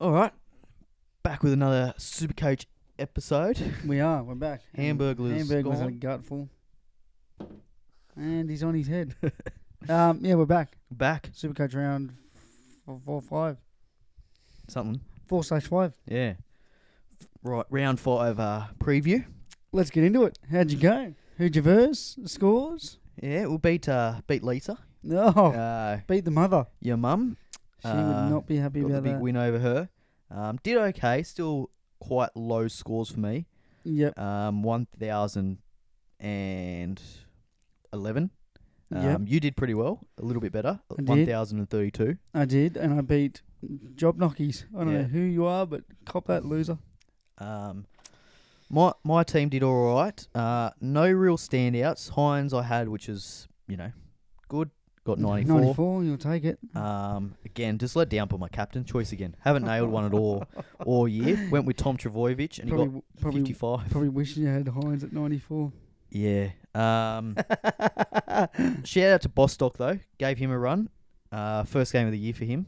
All right, back with another SuperCoach episode. We're back. Hamburglar's Hamburglar's gone. a gutful. And he's on his head. We're back. Back. SuperCoach round 4/5. Something. 4/5. Yeah. Right, round 5 preview. Let's get into it. How'd you go? Who'd you verse? Scores? Yeah, we'll beat Lisa. No. Beat the mother. Your mum. She would not be happy Got the about big that. win over her. Did okay. Still quite low scores for me. Yep. 1,011. Yep. You did pretty well. A little bit better. I did. 1,032. I did, and I beat Job Knockies. I don't Yeah. know who you are, but cop that loser. My team did all right. No real standouts. Hines I had, which is good. Got 94. 94, you'll take it. Again, just let down for my captain choice again. Haven't nailed one at all year. Went with Tom Trbojevic and he got 55. Probably wishing you had Hines at 94. Yeah. Shout out to Bostock though. Gave him a run. First game of the year for him,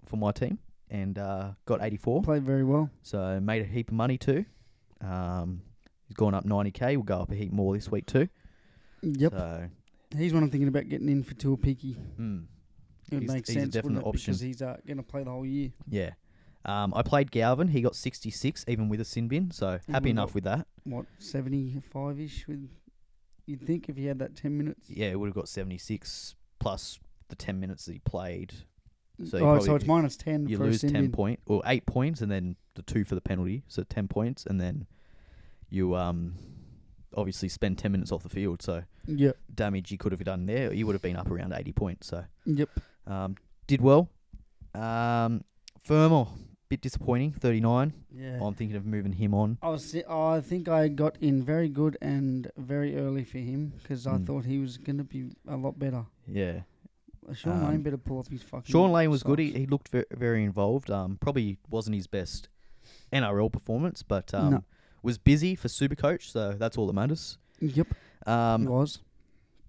for my team, and got 84. Played very well. So made a heap of money too. He's gone up 90k. We'll go up a heap more this week too. Yep. So He's one I'm thinking about getting in for Tuapiki. It would make he's a sense, definite wouldn't it? option. Because he's going to play the whole year. Yeah. I played Galvin. He got 66 even with a sin bin. So happy enough with that. What, 75-ish? You'd think if he had that 10 minutes. Yeah, it would have got 76 plus the 10 minutes that he played. So it's minus 10 you for lose a sin 10 bin. points or 8 points and then the 2 for the penalty. So 10 points and then you obviously spend 10 minutes off the field. So Yep. damage you could have done there, you would have been up around 80 points. So Yep. did well. Fermor, bit disappointing, 39. Yeah. I'm thinking of moving him on. I think I got in very good and very early for him because I thought he was going to be a lot better. Yeah. Sean Lane better pull up his fucking Sean Lane was good. socks. He looked very involved. Probably wasn't his best NRL performance, but No. was busy for SuperCoach, so that's all that matters. Yep. He was.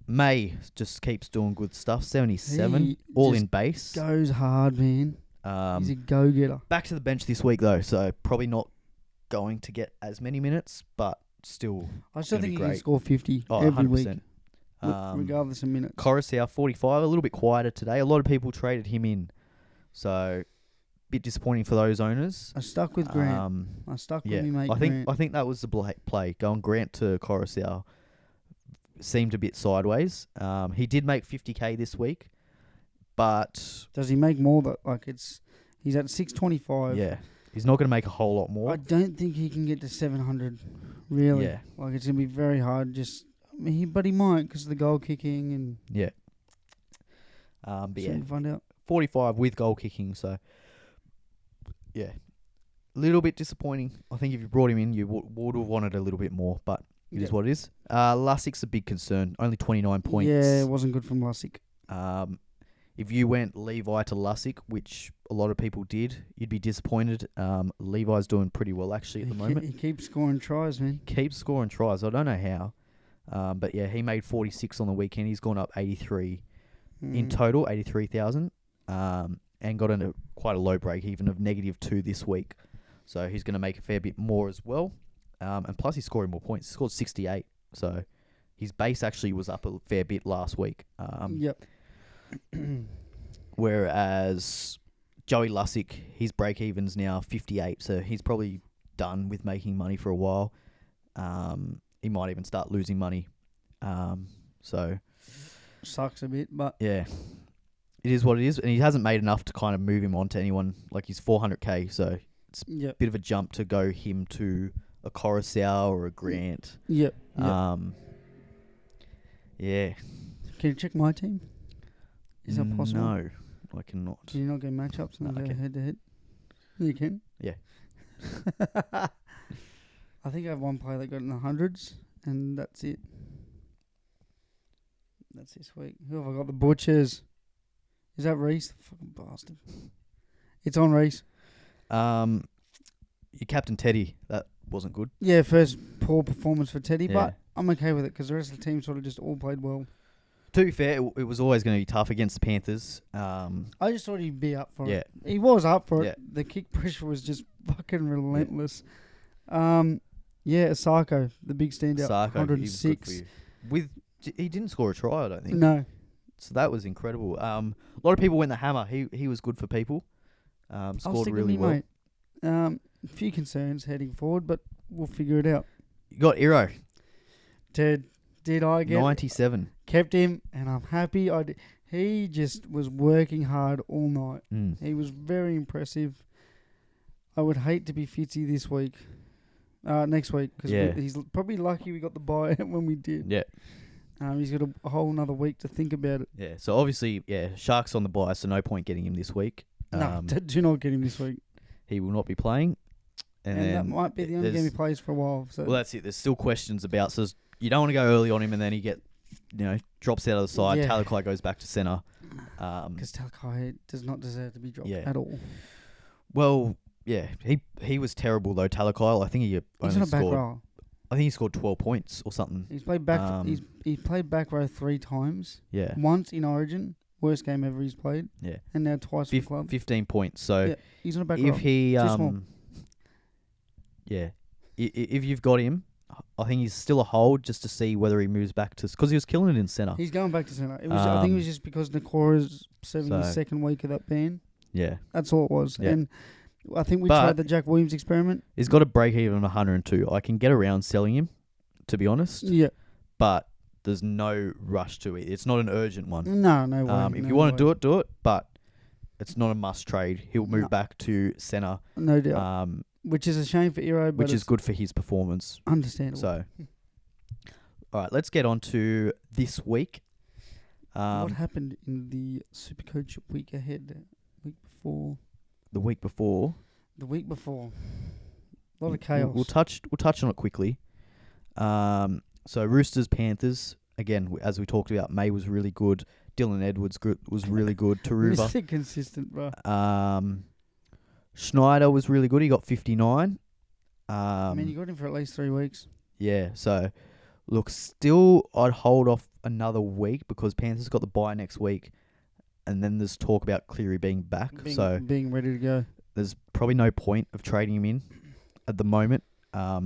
May just keeps doing good stuff. 77, He all just in base. Goes hard, man. He's a go-getter. Back to the bench this week though, so probably not going to get as many minutes, but still. I still gonna think be he can great. score 50 Oh, every 100%. week, regardless of minutes. Coruscant 45, a little bit quieter today. A lot of people traded him in, so bit disappointing for those owners. I stuck with Grant. I stuck with me mate I Grant. think that was the play. Going Grant to Coruscant seemed a bit sideways. He did make 50k this week, but Does he make more? He's at 625. yeah, he's not going to make a whole lot more. I don't think he can get to 700. Really. Yeah. It's gonna be very hard. But he might because of the goal kicking and. Yeah. But yeah, We'll find out. 45 with goal kicking. So yeah, little bit disappointing. I think if you brought him in, you would have wanted a little bit more, but it is what it is. Lussig's a big concern. Only 29 points. Yeah, it wasn't good from Lussick. If you went Levi to Lussick, which a lot of people did, you'd be disappointed. Levi's doing pretty well actually at the moment. He keeps scoring tries, man. Keeps scoring tries. I don't know how. But yeah, he made 46 on the weekend. He's gone up 83 in total, 83,000. And got quite a low break even of -2 this week. So he's going to make a fair bit more as well. And plus he's scoring more points. He scored 68. So his base actually was up a fair bit last week. Yep. Whereas Joey Lussick, his break even's now 58. So he's probably done with making money for a while. He might even start losing money. So Sucks a bit, but yeah, it is what it is. And he hasn't made enough to kind of move him on to anyone. Like he's 400k. So it's a bit of a jump to go him to a Coruscant or a Grant. Yep. Yeah. Can you check my team? Is that possible? No, I cannot. Can you not go matchups and No, I go can. head to head? You can. Yeah. I think I have one player that got in the hundreds, and that's it. That's this week. Who have I got? The Butchers. Is that Reese? The fucking bastard. It's on Reese. Your captain Teddy, that wasn't good. Yeah, first poor performance for Teddy, Yeah. but I'm okay with it because the rest of the team sort of just all played well. To be fair, it was always going to be tough against the Panthers. I just thought he'd be up for Yeah. it. He was up for Yeah. it. The kick pressure was just fucking relentless. Asako, the big standout, Sarko, he was good for 106. you. He didn't score a try, I don't think. No, So that was incredible. A lot of people went the hammer. He was good for people. I'll Scored stick really with me, well. mate. A few concerns heading forward, but we'll figure it out. You got Iro, Did I get 97. kept him, and I'm happy I did. He just was working hard all night. Mm. He was very impressive. I would hate to be Fitzy this week. Next week, because he's probably lucky we got the bye when we did. Yeah. He's got a whole another week to think about it. Yeah. So obviously, Sharks on the bye, so no point getting him this week. No, do not get him this week. He will not be playing. And then that might be the only game he plays for a while. So. Well, that's it. There's still questions about. So you don't want to go early on him, and then he drops out of the side. Yeah. Talakai goes back to centre. Because Talakai does not deserve to be dropped at all. Well, yeah, he was terrible though. Talakai, I think he He's only on a back scored. row. I think he scored 12 points or something. He's played back. He's played back row 3 times. Yeah. Once in Origin, worst game ever he's played. Yeah. And now twice for club. 15 points. So he's on a back row. if he Too small. if you've got him, I think he's still a hold just to see whether he moves back to, because he was killing it in centre. He's going back to centre. It was. I think it was just because Nakora's 72nd week of that ban. Yeah. That's all it was. Yeah. And I think we tried the Jack Williams experiment. He's got a break even of 102. I can get around selling him, to be honest. Yeah. But there's no rush to it. It's not an urgent one. No way. If you want to do it. But it's not a must trade. He'll move back to centre. No doubt. Which is a shame for Iro, but which is good for his performance. Understandable. So, all right, let's get on to this week. What happened in the SuperCoach week ahead? Week before? The week before. The week before. A lot of chaos. We'll touch on it quickly. So Roosters, Panthers. Again, as we talked about, May was really good. Dylan Edwards was really good. Taruva. Mr. Consistent, bro. Schneider was really good. He got 59. You got him for at least 3 weeks. Yeah, so look, still I'd hold off another week because Panthers got the bye next week, and then there's talk about Cleary being back. Being ready to go. There's probably no point of trading him in at the moment.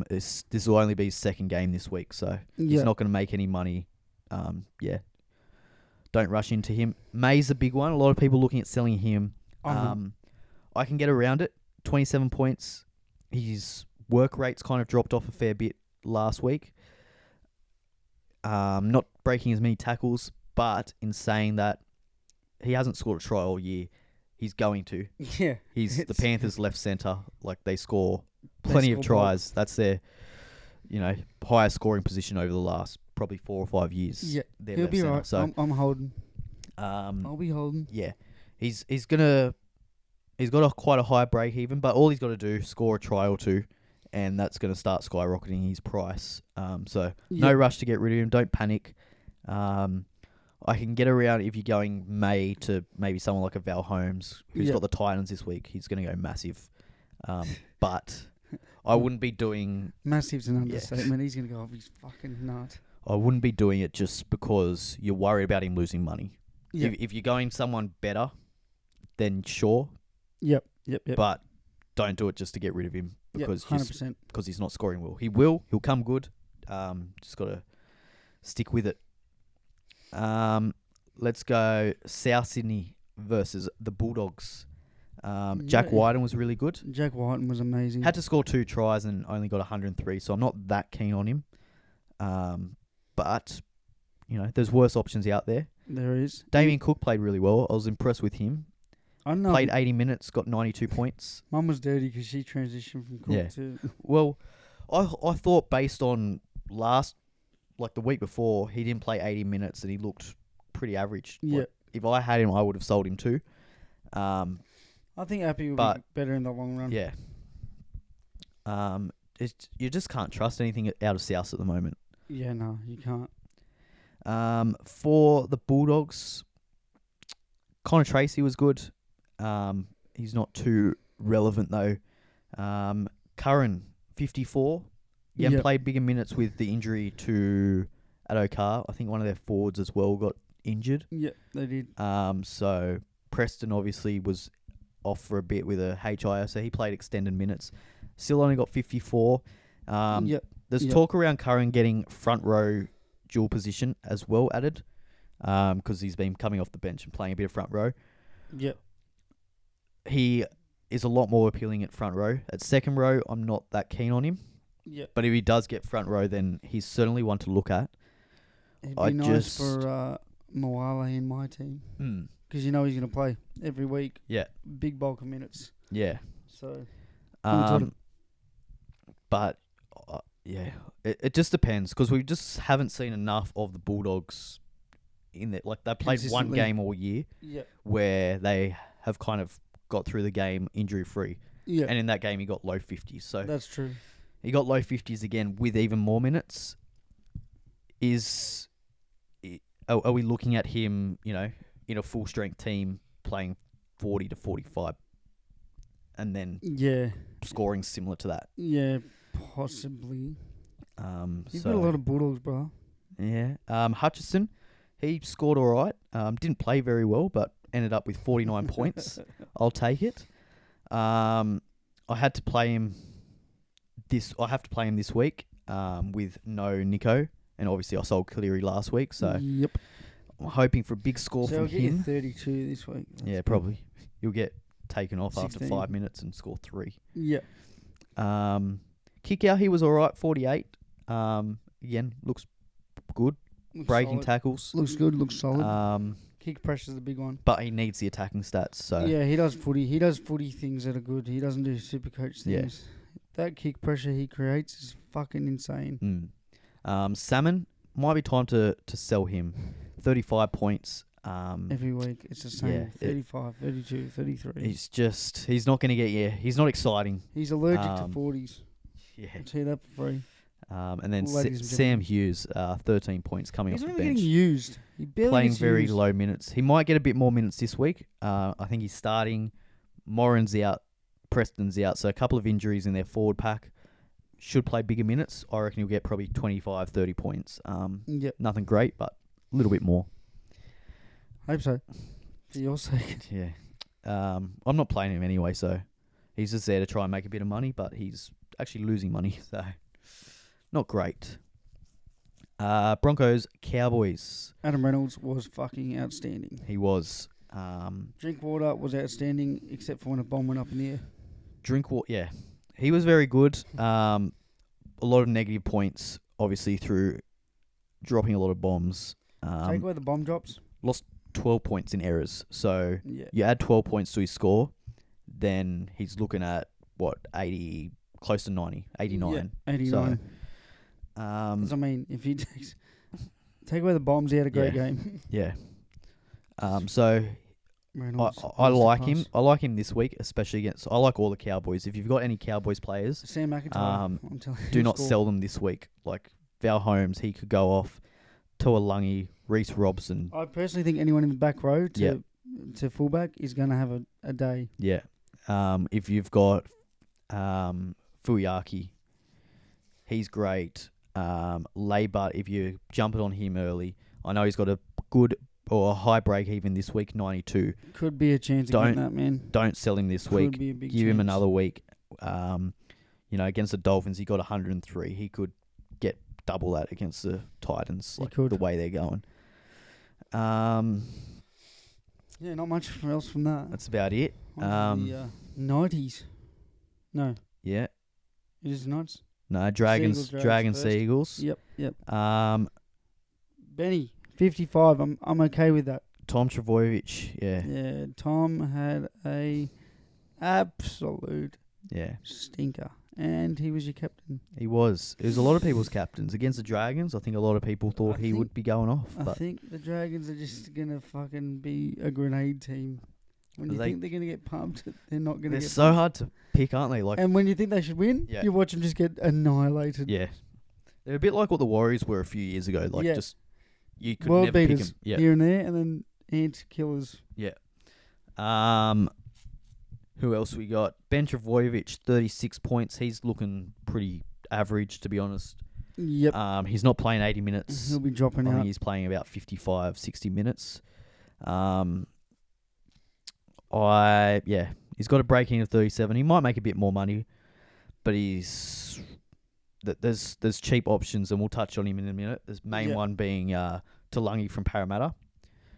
This will only be his second game this week, so he's not going to make any money. Don't rush into him. May's a big one. A lot of people looking at selling him. I can get around it. 27 points. His work rate's kind of dropped off a fair bit last week. Not breaking as many tackles, but in saying that, he hasn't scored a try all year. He's going to. Yeah. He's the Panthers left centre. Like, they score plenty of tries. That's their, highest scoring position over the last probably 4 or 5 years. Yeah, he'll be right. So I'm holding. I'll be holding. Yeah, he's got quite a high break even, but all he's got to do score a try or two, and that's going to start skyrocketing his price. No rush to get rid of him. Don't panic. I can get around if you're going May to maybe someone like a Val Holmes who's got the Titans this week. He's going to go massive, but I wouldn't be doing... Massive's an understatement. He's going to go off his fucking nut. I wouldn't be doing it just because you're worried about him losing money. Yep. If you're going someone better, then sure. Yep. But don't do it just to get rid of him because 100%. Because he's not scoring well. He'll come good. Just got to stick with it. Let's go South Sydney versus the Bulldogs. Jack Wyden was really good. Jack Wyden was amazing. Had to score 2 tries and only got 103, so I'm not that keen on him. But, there's worse options out there. There is. Damien Cook played really well. I was impressed with him. I know. Played 80 minutes, got 92 points. Mum was dirty because she transitioned from Cook to... Well, I thought based on the week before, he didn't play 80 minutes and he looked pretty average. Yeah. If I had him, I would have sold him too. I think Appy will be better in the long run. Yeah. You just can't trust anything out of South at the moment. Yeah, no, you can't. For the Bulldogs, Connor Tracy was good. He's not too relevant though. Curran, 54. Played bigger minutes with the injury to Adokar. I think one of their forwards as well got injured. Yeah, they did. So Preston obviously was off for a bit with a HIA, so he played extended minutes. Still only got 54. There's talk around Curran getting front row dual position as well added, because he's been coming off the bench and playing a bit of front row. Yep. He is a lot more appealing at front row. At second row, I'm not that keen on him. Yep. But if he does get front row, then he's certainly one to look at. It'd be nice for Moale in my team. Because you know he's going to play every week. Yeah. Big bulk of minutes. Yeah. So. But it just depends, because we just haven't seen enough of the Bulldogs in that. Like, they played one game all year where they have kind of got through the game injury free. Yeah. And in that game he got low 50s. So that's true. He got low 50s again with even more minutes. Are we looking at him, in a full strength team playing 40 to 45 and then scoring similar to that? Yeah, possibly. You've got a lot of Bulldogs, bro. Yeah. Hutchison, he scored all right. Didn't play very well, but ended up with 49 points. I'll take it. I had to play him this week with no Nico, and obviously I sold Cleary last week, so yep. I'm hoping for a big score from get him. You 32 this week. That's good. Probably. You'll get taken off 16. After 5 minutes and score 3. Yep. Kick out, he was all right, 48. Again, looks good. Breaking solid. Tackles. Looks good, looks solid. Kick pressure's the big one. But he needs the attacking stats. So yeah, he does footy. He does footy things that are good. He doesn't do SuperCoach things. Yeah. That kick pressure he creates is fucking insane. Salmon, might be time to sell him. 35 points. Every week it's the same. 35, 32, 33. He's not going to get, he's not exciting. He's allergic to 40s. Yeah. I'll tell you that for free. And then Sam Hughes, 13 points coming off the bench. He's not getting used. He barely playing gets very used. low minutes. He might get a bit more minutes this week. I think he's starting. Moran's out. Preston's out. So a couple of injuries in their forward pack. Should play bigger minutes. I reckon he'll get probably 25, 30 points. Nothing great, but a little bit more. Hope so. For your sake. Yeah. I'm not playing him anyway, so he's just there to try and make a bit of money, but he's actually losing money, so not great. Broncos, Cowboys. Adam Reynolds was fucking outstanding. He was. Drinkwater was outstanding, except for when a bomb went up in the air. Drinkwater, yeah. He was very good. A lot of negative points, obviously, through dropping a lot of bombs. Take away the bomb drops. Lost 12 points in errors. So you add 12 points to his score, then he's looking at, 80, close to 90, 89. Yeah, 89. So, I mean, if he take away the bombs, he had a great game. Yeah. So I like him. I like him this week, especially against. I like all the Cowboys. If you've got any Cowboys players, Sam McIntyre, I'm telling you, do not sell them this week. Like Val Holmes, he could go off. Tuolungi, Reece Robson. I personally think anyone in the back row to fullback is going to have a day. Yeah. If you've got Fuyaki, he's great. Laybut, if you jump it on him early, I know he's got a good or a high break even this week, 92. Could be a chance of getting that, man. Don't sell him this week. Be a big Give chance. him another week. Against the Dolphins, he got 103. He could get double that against the Titans, the way they're going. Yeah, not much else from that. That's about it. The 90s. No. Yeah. It is Knights. No, Dragons, Seagulls. Yep. Benny, 55. I'm okay with that. Tom Trbojevic, yeah. Yeah, Tom had a absolute stinker. And he was your captain. He was. It was a lot of people's captains. Against the Dragons, I think a lot of people thought he would be going off. I think the Dragons are just going to fucking be a grenade team. When you think they're going to get pumped, they're not going to get pumped. They're so hard to pick, aren't they? And when you think they should win, you watch them just get annihilated. Yeah. They're a bit like what the Warriors were a few years ago. Just you could world never beaters pick them. Here and there, and then ant killers. Yeah. Who else we got? Ben Trbojevic, 36 points. He's looking pretty average, to be honest. Yep. He's not playing 80 minutes. He'll be dropping I out. think he's playing about 55, 60 minutes. He's got a break in of 37. He might make a bit more money, but there's cheap options, and we'll touch on him in a minute. The main one being Talangi from Parramatta.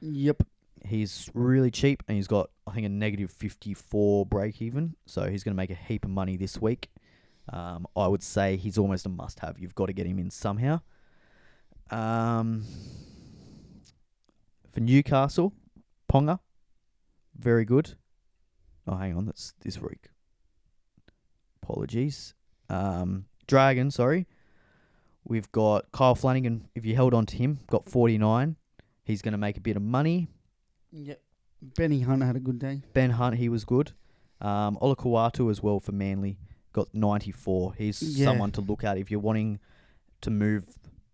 Yep. He's really cheap, and he's got, I think, a negative 54 break even, so he's going to make a heap of money this week. I would say he's almost a must-have. You've got to get him in somehow. For Newcastle, Ponga, very good. Oh, hang on, that's this week. Apologies. Dragon, sorry. We've got Kyle Flanagan. If you held on to him, got 49. He's going to make a bit of money. Yep. Benny Hunt had a good day. Ben Hunt, he was good. Ola Kawatu as well for Manly, got 94. He's someone to look at if you're wanting to move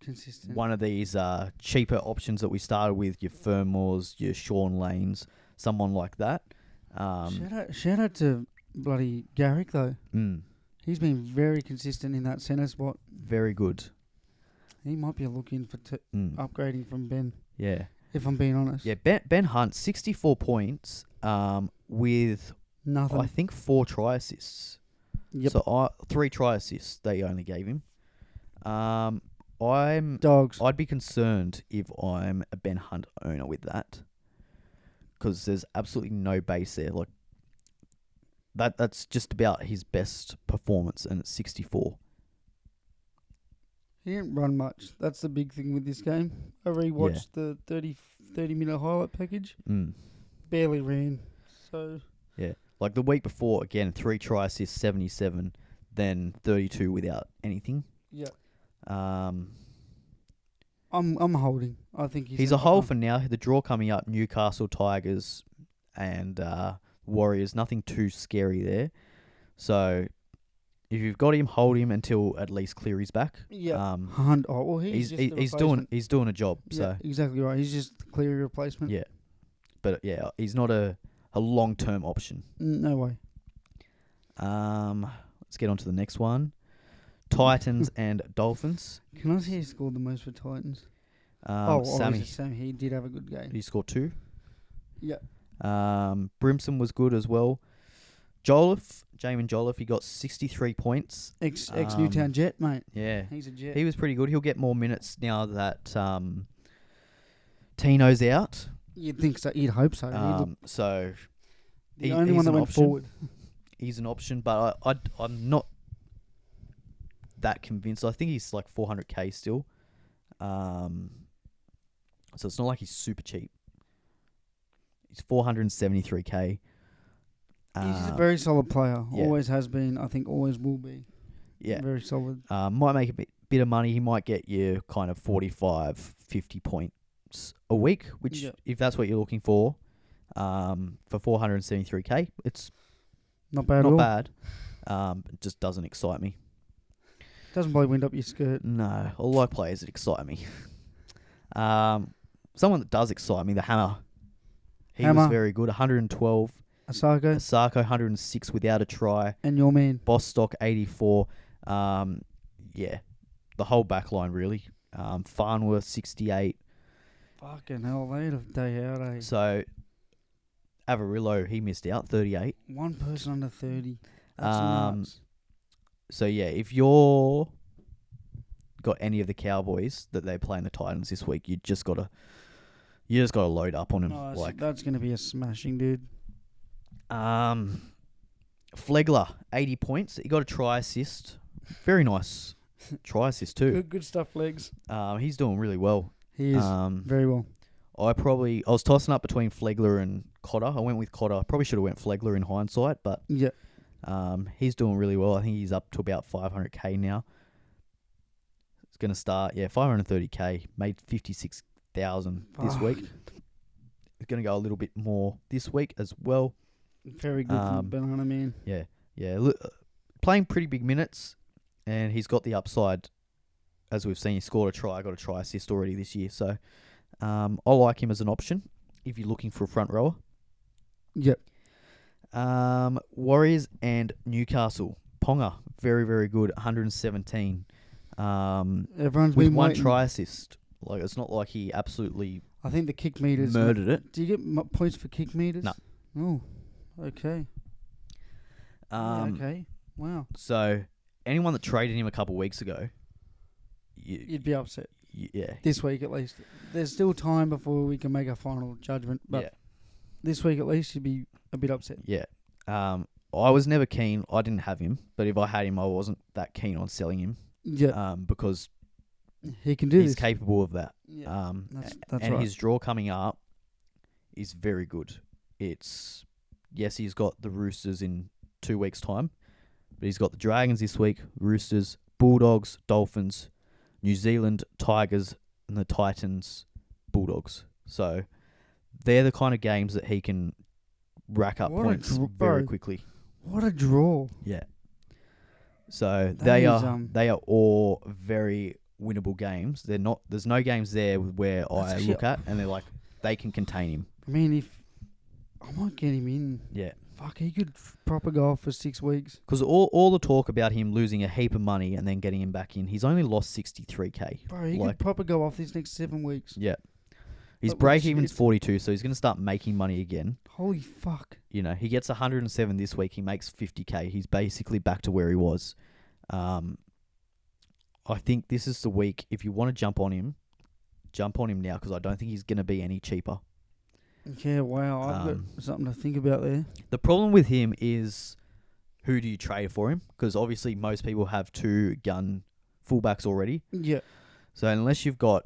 consistent. One of these cheaper options that we started with, your Fermors, your Sean Lanes, someone like that. Shout out to bloody Garrick, though. Mm, He's been very consistent in that centre spot. very good. He might be looking for upgrading from Ben, Yeah. if I'm being honest. Yeah, Ben Hunt, 64 points with, Nothing. I think, 4 try assists. Yep. So 3 try assists they only gave him. Dogs. I'd be concerned if I'm a Ben Hunt owner with that, because there's absolutely no base there. Like that's just about his best performance, and it's 64. He didn't run much. That's the big thing with this game. I rewatched the 30-minute highlight package. Barely ran. So yeah, like the week before, again, 3 try assists, 77, then 32 without anything. yeah, Um, I'm holding. I think he's a hold for now. The draw coming up: Newcastle, Tigers, and Warriors. Nothing too scary there. So if you've got him, hold him until at least Cleary's back. Yeah. He's doing a job. Yeah, So exactly right. He's just the Cleary replacement. yeah, but yeah, he's not a long-term option. No way. Let's get on to the next one. Titans and Dolphins. Can I see he scored the most for Titans? Sammy. Sam. He did have a good game. He scored 2. Yeah. Brimson was good as well. Jamin Jolliffe, he got 63 points. Ex Newtown Jet, mate. Yeah. He's a Jet. He was pretty good. He'll get more minutes now that Tino's out. You'd think so. You'd hope so. So the only one that went forward. He's an option, but I'm not that convinced. I think he's like 400k still. So it's not like he's super cheap. He's 473k. He's a very solid player. Yeah. Always has been. I think always will be. Yeah. Very solid. Might make a bit of money. He might get you kind of 45, 50 points a week, which if that's what you're looking for 473k, it's not bad at all. Not bad. It just doesn't excite me. Doesn't blow wind up your skirt. No, I like players that excite me. Someone that does excite me, the Hammer. He was very good. 112. Asako 106 without a try. And your man. Bostock 84. Yeah, the whole back line really. Farnworth 68. Fucking hell, they had a day out, eh? So Avarillo, he missed out 38. One person under 30. That's nuts. So yeah, if you're got any of the Cowboys that they play in the Titans this week, you just gotta load up on them. Oh, that's gonna be a smashing, dude. Flegler 80 points. He got a try assist. Very nice try assist too. Good stuff, Legs. He's doing really well. He is very well. I was tossing up between Flegler and Cotter. I went with Cotter. Probably should have went Flegler in hindsight, but yeah. He's doing really well. I think he's up to about 500k now. It's going to start, 530k. Made 56,000 this week. It's going to go a little bit more this week as well. Very good for the Banana Man. Yeah. Playing pretty big minutes, and he's got the upside. As we've seen, he scored a try. Got a try assist already this year. So I like him as an option if you're looking for a front rower. Yep. Warriors and Newcastle. Ponga, very, very good, 117. Everyone's with been one waiting. try assist. Like, it's not like he absolutely I think the kick meters murdered it. Do you get points for kick meters? No. Oh, okay. Okay. Wow. So anyone that traded him a couple of weeks ago, You'd be upset. Yeah. This week at least. There's still time before we can make a final judgment, but this week at least you'd be a bit upset. Yeah. I was never keen. I didn't have him, but if I had him, I wasn't that keen on selling him. Yeah. Because he can do he's this. capable of that. Yeah. That's and right. his draw coming up is very good. He's got the Roosters in 2 weeks' time, but he's got the Dragons this week, Roosters, Bulldogs, Dolphins, New Zealand, Tigers, and the Titans, Bulldogs. So they're the kind of games that he can rack up points very quickly. What a draw. Yeah. So they are all very winnable games. There's no games there where I look at and they're like, they can contain him. I mean, if I might get him in. Yeah. Fuck, he could proper go off for 6 weeks. Because all the talk about him losing a heap of money and then getting him back in, he's only lost 63k. Bro, he could proper go off this next 7 weeks. Yeah. His break-even's 42, so he's going to start making money again. Holy fuck. You know, he gets 107 this week. He makes 50k. He's basically back to where he was. I think this is the week. If you want to jump on him now, because I don't think he's going to be any cheaper. Yeah, wow. I've got something to think about there. The problem with him is, who do you trade for him? Because obviously most people have 2 gun fullbacks already. Yeah. So unless you've got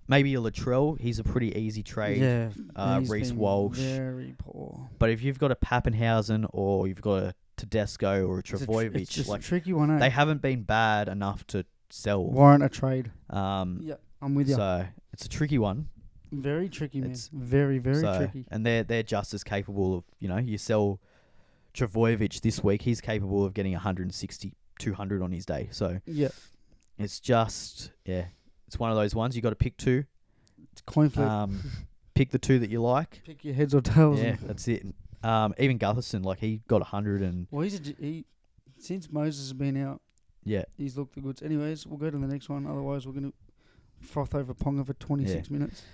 maybe a Latrell, he's a pretty easy trade. Yeah. Reece Walsh. Very poor. But if you've got a Pappenhausen or you've got a Tedesco or a Travojevic, it's just a tricky one, eh? They haven't been bad enough to sell. Warrant a trade. Yeah, I'm with you. So it's a tricky one. Very tricky, man. Very, very tricky. And they're just as capable of, you sell Travojevic this week, he's capable of getting 160, 200 on his day. So yeah, it's just, it's one of those ones. You got to pick 2. It's coin flip. Pick the 2 that you like. Pick your heads or tails. Yeah, that's it. Even Gutherson, he got 100 and... Well, since Moses has been out, he's looked the goods. Anyways, we'll go to the next one. Otherwise, we're going to froth over Ponga for 26 minutes.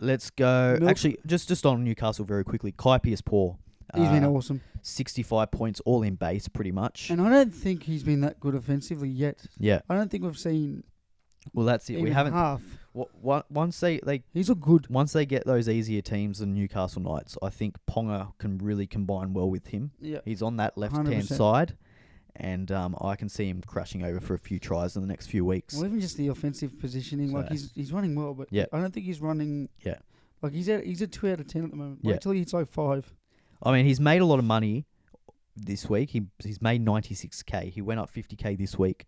Let's go. Actually, just on Newcastle very quickly. Kai Pearce-Paul. He's been awesome. 65 points, all in base, pretty much. And I don't think he's been that good offensively yet. Yeah. I don't think we've seen... Well, that's it. We haven't... half. Once they he's a good... Once they get those easier teams than Newcastle Knights, I think Ponga can really combine well with him. Yeah. He's on that left-hand 100%. side. And I can see him crashing over for a few tries in the next few weeks. Well, even just the offensive positioning, he's running well, but I don't think he's running. Yeah, he's a 2 out of 10 at the moment. Yeah. Wait till he hits 5. I mean, he's made a lot of money this week. He's made 96k. He went up 50k this week.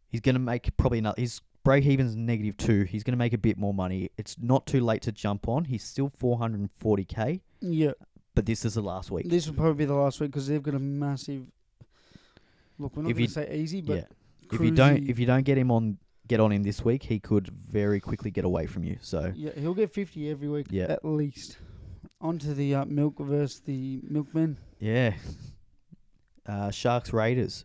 He's gonna make probably another. His break even's -2. He's gonna make a bit more money. It's not too late to jump on. He's still 440k. Yeah, but this is the last week. This will probably be the last week because they've got a massive. Look, we're not going to say easy, but if you don't get on him this week, he could very quickly get away from you. So he'll get 50 every week at least. On to the milk versus the milkmen. Yeah. Sharks Raiders.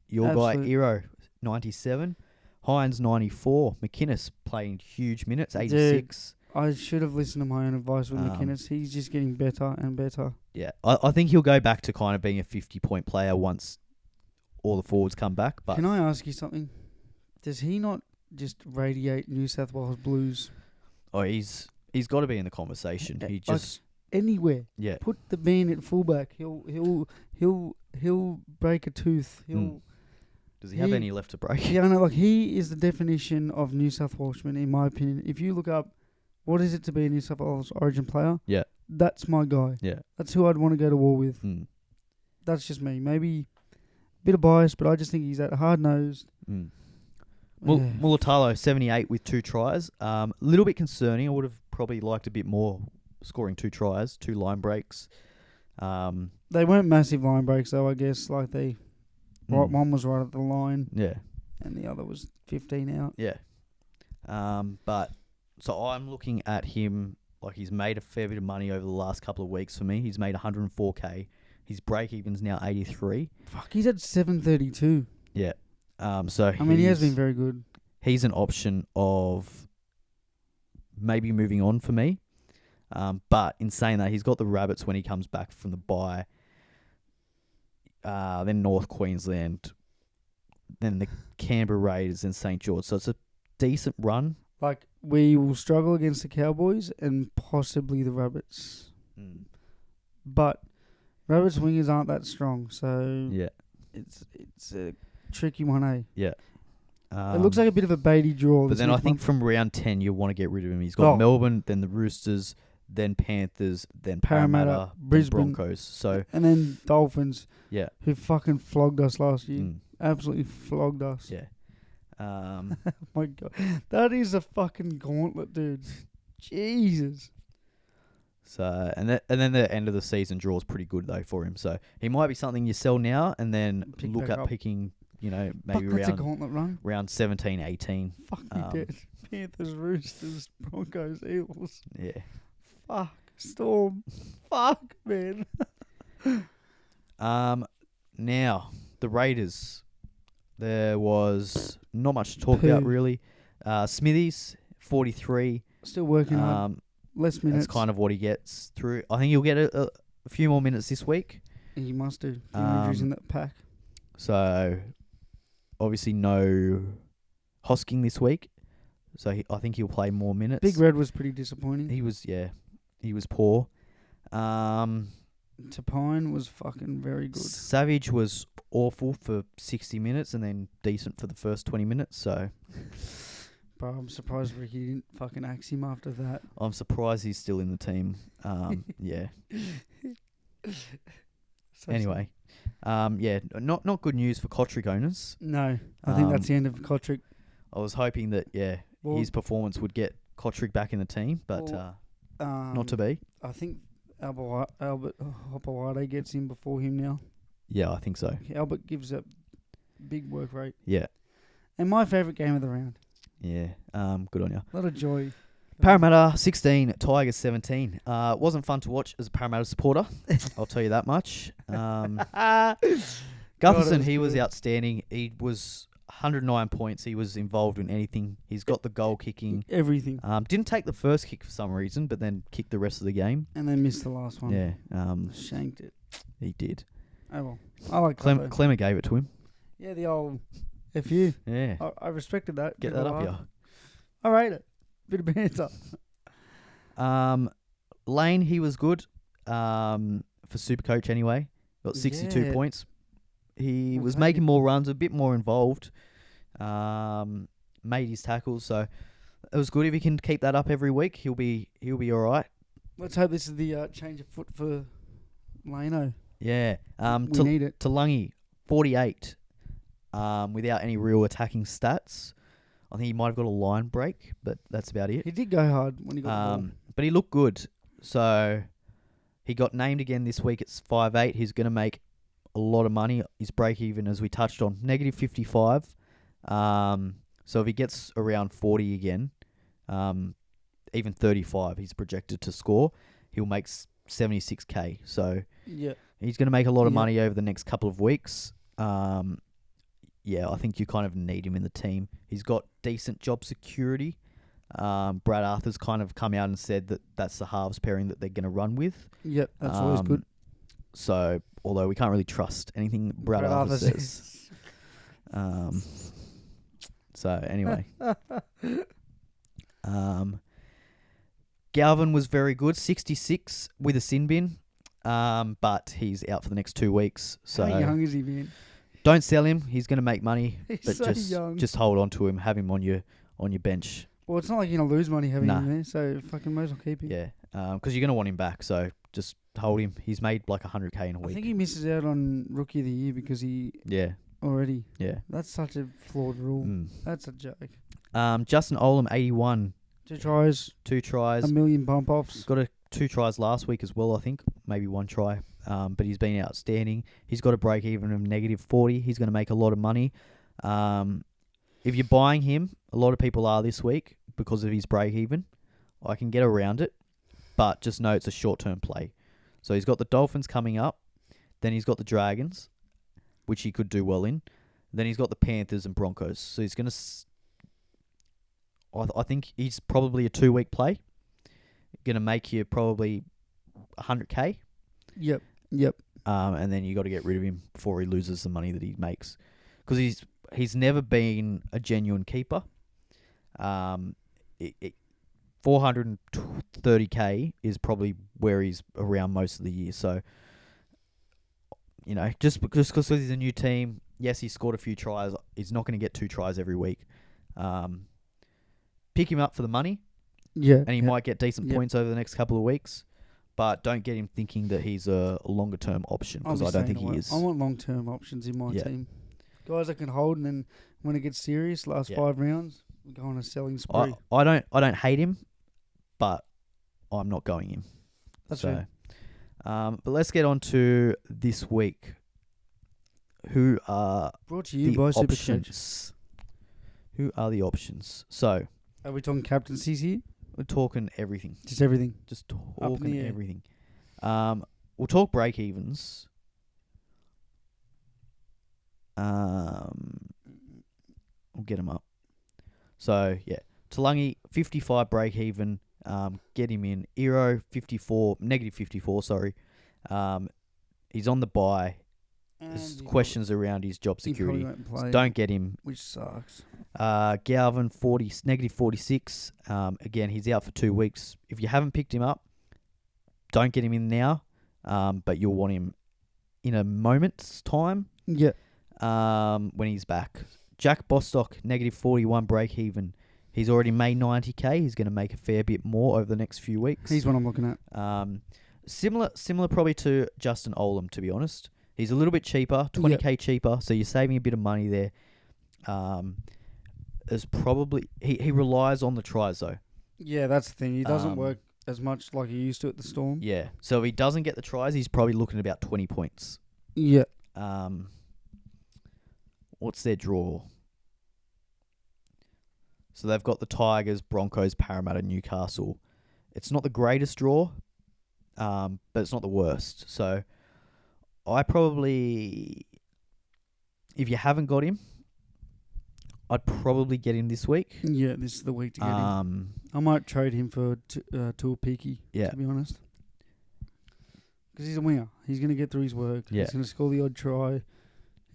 Your guy Iro 97, Hines 94, McInnes playing huge minutes 86. Dude, I should have listened to my own advice with McInnes. He's just getting better and better. Yeah, I think he'll go back to kind of being a 50-point player once all the forwards come back. But can I ask you something? Does he not just radiate New South Wales Blues? Oh, he's got to be in the conversation. He just anywhere. Yeah. Put the man at fullback. He'll break a tooth. Does he have any left to break? Yeah, I know. He is the definition of New South Welshman, in my opinion. If you look up, what is it to be a New South Wales Origin player? Yeah. That's my guy. Yeah. That's who I'd want to go to war with. That's just me. Maybe a bit of bias, but I just think he's that hard-nosed. Mulatalo, 78 with 2 tries. A little bit concerning. I would have probably liked a bit more, scoring 2 tries, 2 line breaks. They weren't massive line breaks, though, I guess. One was right at the line. Yeah. And the other was 15 out. Yeah. But so I'm looking at him he's made a fair bit of money over the last couple of weeks for me. He's made 104k. His break even's now 83. Fuck, he's at 732. Yeah. So I mean, he has been very good. He's an option of maybe moving on for me. But in saying that, he's got the Rabbits when he comes back from the bye. Then North Queensland, then the Canberra Raiders and St. George. So it's a decent run. Like, we will struggle against the Cowboys and possibly the Rabbits. But Rabbits wingers aren't that strong, so Yeah. it's a tricky one, eh? Yeah. It looks like a bit of a baity draw. But then I think from round 10, you'll want to get rid of him. He's got Melbourne, then the Roosters, then Panthers, then Parramatta, Brisbane, Broncos. So and then Dolphins, yeah, who fucking flogged us last year. Absolutely flogged us. Yeah. Oh my God. That is a fucking gauntlet, dude. Jesus. So and then the end of the season draw is pretty good though for him. So he might be something you sell now and then look at picking, maybe that's a gauntlet run. Round 17, 18. Fuck me dead. Panthers, Roosters, Broncos, Eagles. Yeah. Fuck. Storm. Fuck, man. Now the Raiders. There was not much to talk about really. Smithies, 43. Still working on less minutes. That's kind of what he gets through. I think he'll get a few more minutes this week. He must do. Injuries in that pack. So, obviously no Hosking this week. So I think he'll play more minutes. Big Red was pretty disappointing. He was poor. Tapine was fucking very good. Savage was awful for 60 minutes and then decent for the first 20 minutes. So, bro, I'm surprised Ricky didn't fucking axe him after that. I'm surprised he's still in the team. Yeah. Anyway, not good news for Kotrick owners. No, I think that's the end of Kotrick. I was hoping that his performance would get Kotrick back in the team, but not to be. I think Albert Hopewade gets in before him now. Yeah, I think so. Albert gives a big work rate. Yeah. And my favourite game of the round. Yeah. Good on you. A lot of joy. Parramatta 16, Tigers 17. Wasn't fun to watch as a Parramatta supporter. I'll tell you that much. Gutherson, he was outstanding. He was 109 points. He was involved in anything. He's got the goal kicking. Everything. Didn't take the first kick for some reason, but then kicked the rest of the game. And then missed the last one. Yeah. Shanked it. He did. Oh, well. I like Clemmer gave it to him. Yeah, the old FU. Yeah. I respected that. Get that up, yeah. I rate it. Bit of banter. Lane, he was good for Supercoach anyway. Got 62 points. He was making more runs, a bit more involved. Made his tackles, so it was good. If he can keep that up every week, he'll be all right. Let's hope this is the change of foot for Lano. Yeah. We need it. Talangi, 48, without any real attacking stats. I think he might have got a line break, but that's about it. He did go hard when he got the ball. But he looked good. So he got named again this week. It's 5'8". He's going to make a lot of money. His break even, as we touched on, negative 55. So if he gets around 40 again, even 35, he's projected to score. He'll make 76k. So he's going to make a lot of money over the next couple of weeks. I think you kind of need him in the team. He's got decent job security. Brad Arthur's kind of come out and said that that's the halves pairing that they're going to run with. Yep, that's always good. So, although we can't really trust anything that Brad Arthur says. So, anyway. Galvin was very good, 66 with a sin bin, but he's out for the next 2 weeks. So how young is he, man? Don't sell him. He's going to make money, but so young. Just hold on to him. Have him on your bench. Well, it's not like you're going to lose money having him there, so fucking might as well keep him. Yeah, because you're going to want him back, so just hold him. He's made like 100k in a week. I think he misses out on Rookie of the Year because he... Already. Yeah. That's such a flawed rule. That's a joke. Justin Olam, 81. 2 tries. 2 tries. 1 million bump-offs. Got 2 tries last week as well, I think. Maybe 1 try. But he's been outstanding. He's got a break even of negative 40. He's going to make a lot of money. If you're buying him, a lot of people are this week because of his break even. I can get around it, but just know it's a short-term play. So he's got the Dolphins coming up. Then he's got the Dragons, which he could do well in. Then he's got the Panthers and Broncos. So he's going to... I think he's probably a 2-week play. Going to make you probably 100K. Yep. And then you got to get rid of him before he loses the money that he makes. Because he's never been a genuine keeper. 430K is probably where he's around most of the year. So, just because he's a new team, yes, he scored a few tries. He's not going to get 2 tries every week. Pick him up for the money. Yeah. And he might get decent points over the next couple of weeks. But don't get him thinking that he's a longer-term option, because I don't think he is. I want long-term options in my team. Guys that can hold, and then when it gets serious, last 5 rounds, we go on a selling spree. I don't hate him, but I'm not going him. That's right. But let's get on to this week. Who are brought to you the by options? Who are the options? So, are we talking captaincies here? We're talking everything. Just everything. Just talking everything. We'll talk break-evens. We'll get them up. So, yeah. Talangi, 55 break-even. Get him in. Eero, negative 54, sorry. He's on the bye. There's questions around his job security. So don't get him. Which sucks. Galvin, negative 46. Again, he's out for 2 weeks. If you haven't picked him up, don't get him in now. But you'll want him in a moment's time. Yeah. When he's back. Jack Bostock, negative 41 break even. He's already made 90K. He's going to make a fair bit more over the next few weeks. He's what I'm looking at. Similar probably to Justin Olam, to be honest. He's a little bit cheaper, 20K cheaper, so you're saving a bit of money there. There's probably he relies on the tries though. Yeah, that's the thing. He doesn't work as much like he used to at the Storm. Yeah, so if he doesn't get the tries, he's probably looking at about 20 points. Yeah. What's their draw? So they've got the Tigers, Broncos, Parramatta, Newcastle. It's not the greatest draw, but it's not the worst. So I probably, if you haven't got him, I'd probably get him this week. Yeah, this is the week to get him. I might trade him for Tuapiki, to be honest. Because he's a winger. He's going to get through his work. Yeah. He's going to score the odd try.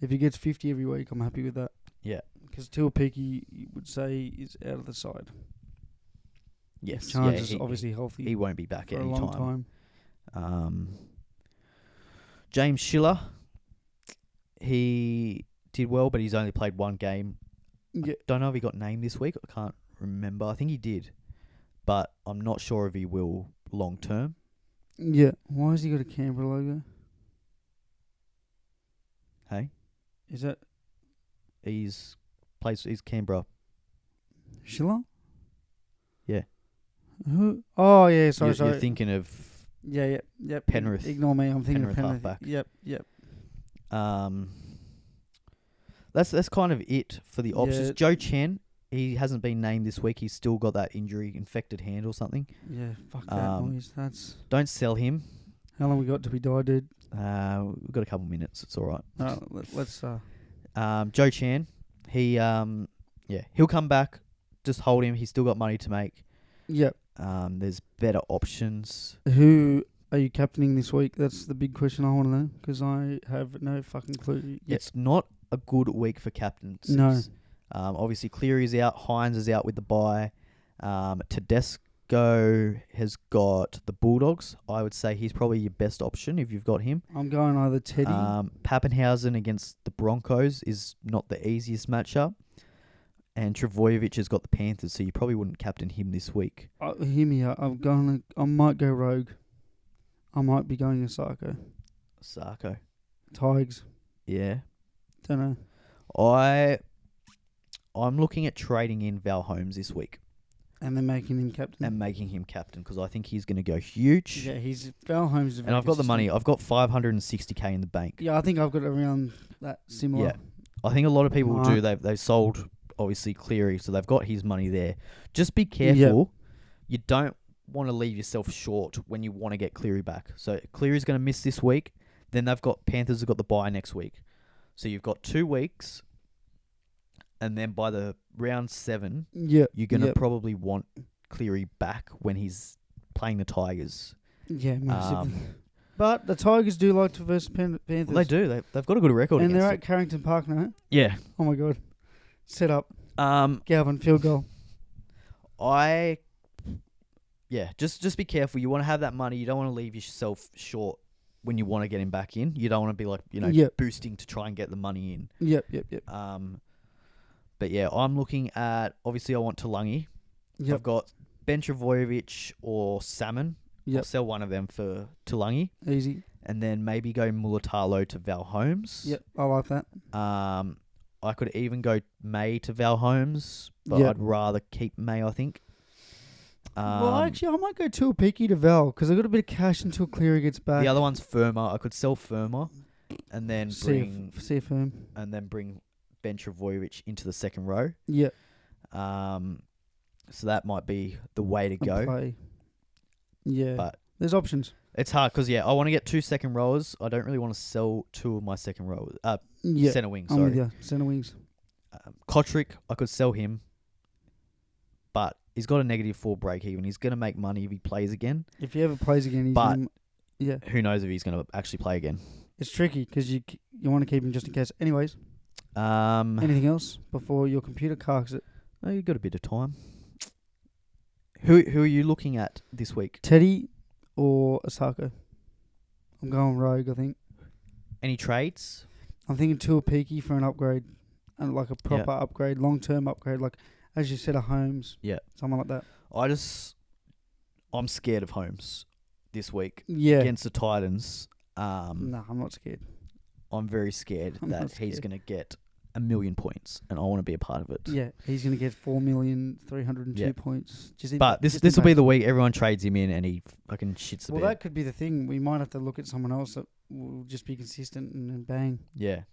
If he gets 50 every week, I'm happy with that. Yeah. Because Tuapiki, you would say, is out of the side. Yes. Charles is obviously healthy. He won't be back for any a long time. James Schiller, he did well, but he's only played 1 game. Yeah. I don't know if he got named this week. I can't remember. I think he did, but I'm not sure if he will long term. Yeah. Why has he got a Canberra logo? Hey? Is that... He's Canberra. Schiller? Yeah. Who? Oh, yeah, sorry. You're thinking of... Yeah. Penrith. Ignore me, I'm thinking of Penrith. Halfback. Yep. That's kind of it for the options. Yeah. Joe Chen, he hasn't been named this week. He's still got that injury, infected hand or something. Yeah, fuck that noise. That's... Don't sell him. How long we got till we die, dude? We've got a couple minutes. It's all right. Let's... Joe Chan, he'll come back. Just hold him. He's still got money to make. Yep. There's better options. Who are you captaining this week? That's the big question I want to know, because I have no fucking clue yet. It's not a good week for captains. No. Obviously, Cleary's out. Hines is out with the bye. Tedesco has got the Bulldogs. I would say he's probably your best option if you've got him. I'm going either Teddy. Pappenhausen against the Broncos is not the easiest matchup. And Travojevic has got the Panthers, so you probably wouldn't captain him this week. Hear me out. I might go rogue. I might be going Asako. Tigers. Yeah. Don't know. I'm looking at trading in Val Holmes this week. And then making him captain. Because I think he's going to go huge. Yeah, Val Holmes. And I've got the money. I've got 560K in the bank. Yeah, I think I've got around that similar. Yeah, I think a lot of people do. They've sold obviously Cleary, so they've got his money there. Just be careful. Yep. You don't want to leave yourself short when you want to get Cleary back. So Cleary's going to miss this week. Then Panthers have got the bye next week. So you've got 2 weeks and then by the round 7, you're going to probably want Cleary back when he's playing the Tigers. Yeah, massively. But the Tigers do like to versus Panthers. Well, they do. They've got a good record and against they're at Carrington Park now. Yeah. Oh, my God. Set up. Galvin, field goal. Just be careful. You want to have that money. You don't want to leave yourself short when you want to get him back in. You don't want to be like, boosting to try and get the money in. Yep. But yeah, I'm looking at, obviously I want Talangi. Yep. I've got Ben Travojevic or Salmon. Yep. I'll sell one of them for Talangi. Easy. And then maybe go Mulatalo to Val Holmes. Yep, I like that. I could even go May to Val Holmes, but I'd rather keep May, I think. Well, actually, I might go Tuapiki to Val because I've got a bit of cash until Cleary gets back. The other one's Firma. I could sell Firma and then bring Firm. And then bring Ben Travojevic into the second row. Yeah. So that might be the way to go. Play. Yeah. But there's options. It's hard because I want to get 2 second rowers. I don't really want to sell 2 of my second rowers. Centre wings. I'm sorry. with you. Centre wings. Kotrick, I could sell him, but he's got a -4 break even. He's going to make money if he plays again. If he ever plays again, who knows if he's going to actually play again? It's tricky because you want to keep him just in case. Anyways, anything else before your computer carks it? Oh, you've got a bit of time. Who are you looking at this week? Teddy or Asako? I'm going Rogue, I think. Any trades? I'm thinking Tuapiki for an upgrade, and like a proper upgrade, long-term upgrade, like as you said, a Holmes. Yeah, someone like that. I'm scared of Holmes this week. Yeah, against the Titans. No, I'm not scared. I'm very scared he's going to get 1 million points, and I want to be a part of it. Yeah, he's going to get 4,302 points. But this will be the week everyone trades him in, and he fucking shits the bed. Well, that could be the thing. We might have to look at someone else that will just be consistent and then bang. Yeah,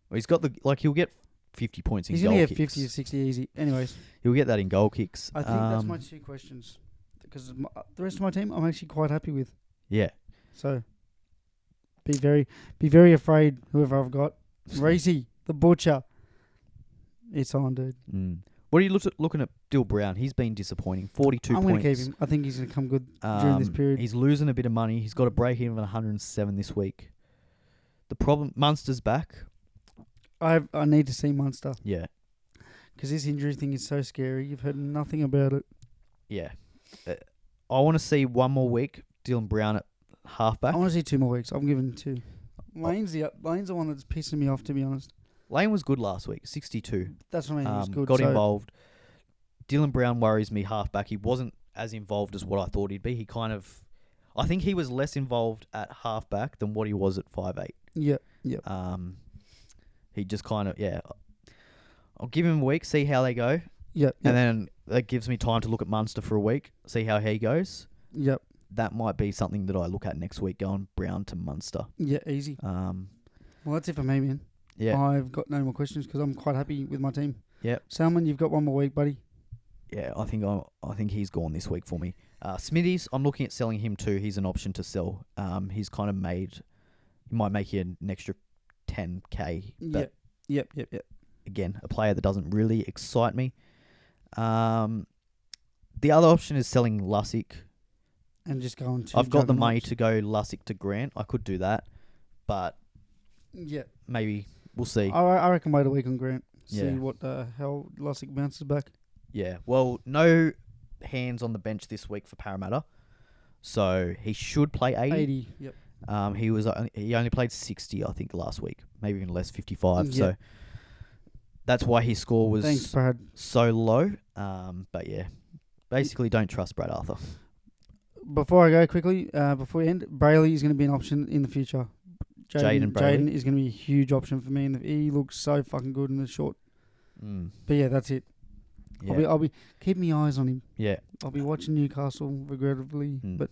well, he's got he'll get 50 points in goal kicks. He's going to get 50 or 60 easy. Anyways, he'll get that in goal kicks. I think that's my 2 questions because the rest of my team I'm actually quite happy with. Yeah. So be very afraid whoever I've got. Racy, the butcher. It's on, dude. What are you looking at Dill Brown? He's been disappointing. 42 points. I'm going to keep him. I think he's going to come good during this period. He's losing a bit of money. He's got a break even of 107 this week. The problem, Munster's back. I need to see Munster. Yeah. Because this injury thing is so scary. You've heard nothing about it. Yeah. I want to see one more week, Dylan Brown at halfback. I want to see 2 more weeks. I'm giving 2. Lane's the one that's pissing me off, to be honest. Lane was good last week, 62. That's what I mean. He was good. Got involved. Dylan Brown worries me halfback. He wasn't as involved as what I thought he'd be. I think he was less involved at halfback than what he was at 5'8". Yeah. He just kind of, I'll give him a week, see how they go. Yep. And then that gives me time to look at Munster for a week, see how he goes. Yep. That might be something that I look at next week, going Brown to Munster. Yeah, easy. Well, that's it for me, man. Yeah. I've got no more questions because I'm quite happy with my team. Yep. Salmon, you've got 1 more week, buddy. Yeah, I think he's gone this week for me. Smithies, I'm looking at selling him too. He's an option to sell. He's kind of he might make you an extra 10k. But Yep. Again, a player that doesn't really excite me. The other option is selling Lussick. And just going to... I've got the money to go Lussick to Grant. I could do that, but maybe we'll see. I reckon wait a week on Grant. See what the hell Lussick bounces back. Yeah, well, no hands on the bench this week for Parramatta, so he should play 80. 80, yep. He only played 60, I think, last week, maybe even less, 55. Yep. So that's why his score was Thanks, Brad. So low. But yeah, basically don't trust Brad Arthur. Before I go quickly, before we end, Brayley is going to be an option in the future. Jaden is going to be a huge option for me, and he looks so fucking good in the short. But yeah, that's it. Yeah. I'll be keeping my eyes on him. Yeah, I'll be watching Newcastle regrettably. But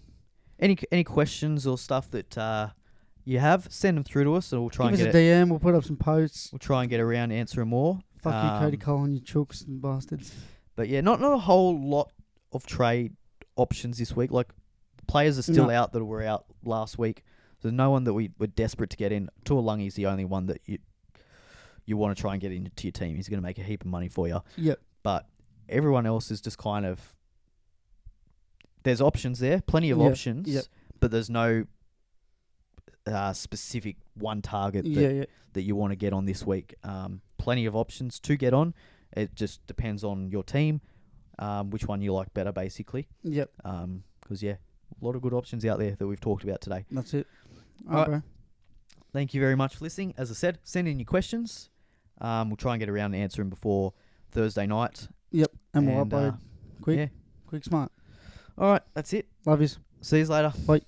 any questions or stuff that you have, send them through to us, and we'll try and get us a DM. We'll put up some posts. We'll try and get around answering more. Fuck you, Cody Cole, and you chooks and bastards. But yeah, not a whole lot of trade options this week. Like, players are still out that were out last week. There's no one that we were desperate to get in. Tuolangi's the only one that you want to try and get into your team. He's going to make a heap of money for you. Yep. But everyone else is just kind of... There's options there, plenty of options, but there's no specific one target that you want to get on this week. Plenty of options to get on. It just depends on your team, which one you like better, basically. Yep. Because, a lot of good options out there that we've talked about today. That's it. All right, bro. Thank you very much for listening. As I said, send in your questions. We'll try and get around to answering before Thursday night. Yep. And we'll upload quick, smart. All right, that's it. Love yous. See you later. Bye.